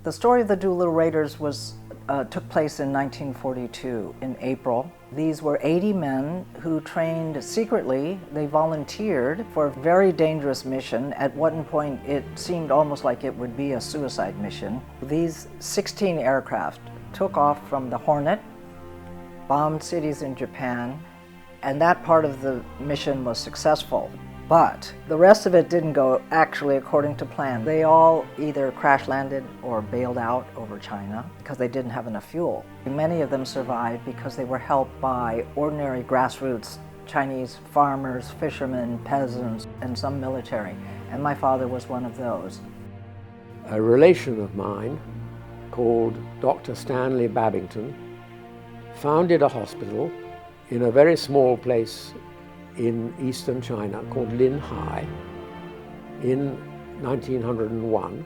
The story of the Doolittle Raiders took place in 1942 in April. These were 80 men who trained secretly. They volunteered for a very dangerous mission. At one point, it seemed almost like it would be a suicide mission. These 16 aircraft took off from the Hornet, bombed cities in Japan, and that part of the mission was successful. But the rest of it didn't go actually according to plan. They all either crash landed or bailed out over China because they didn't have enough fuel. Many of them survived because they were helped by ordinary grassroots Chinese farmers, fishermen, peasants, and some military. And my father was one of those. A relation of mine called Dr. Stanley Babington founded a hospital in a very small place in eastern China called Linhai in 1901,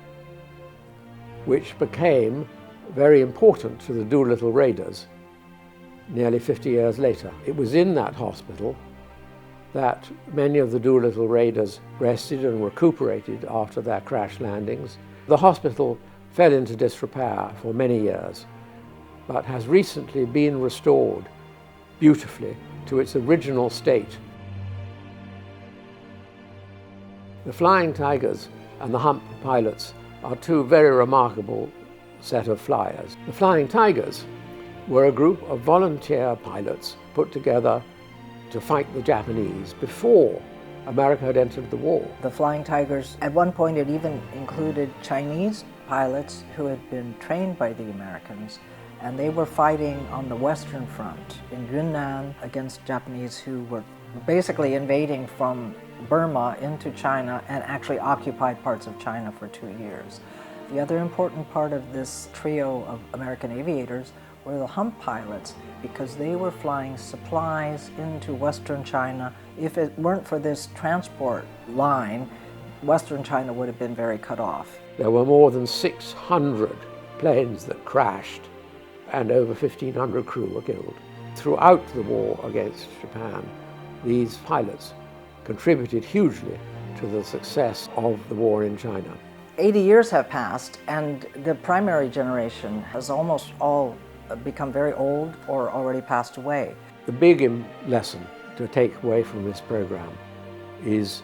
which became very important to the Doolittle Raiders nearly 50 years later. It was in that hospital that many of the Doolittle Raiders rested and recuperated after their crash landings. The hospital fell into disrepair for many years, but has recently been restored beautifully to its original state. The Flying Tigers and the Hump pilots are two very remarkable set of flyers. The Flying Tigers were a group of volunteer pilots put together to fight the Japanese before America had entered the war. The Flying Tigers, at one point it even included Chinese pilots who had been trained by the Americans, and they were fighting on the Western Front in Yunnan against Japanese who were basically invading from Burma into China and actually occupied parts of China for 2 years. The other important part of this trio of American aviators were the Hump pilots, because they were flying supplies into Western China. If it weren't for this transport line, Western China would have been very cut off. There were more than 600 planes that crashed and over 1,500 crew were killed. Throughout the war against Japan, these pilots contributed hugely to the success of the war in China. 80 years have passed, and the primary generation has almost all become very old or already passed away. The big lesson to take away from this program is,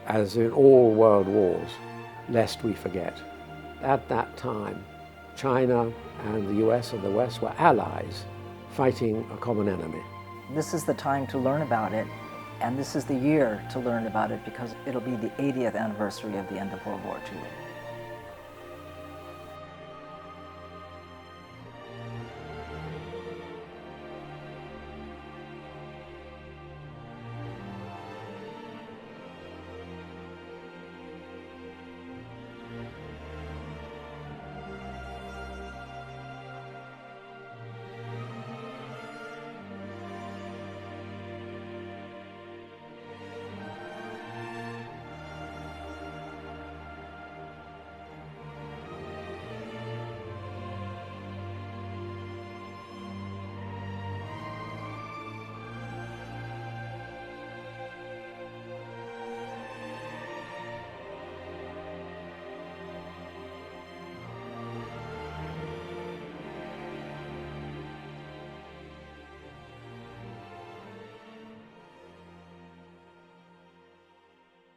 as in all world wars, lest we forget. At that time, China and the US and the West were allies fighting a common enemy. This is the time to learn about it, and this is the year to learn about it because it'll be the 80th anniversary of the end of World War II.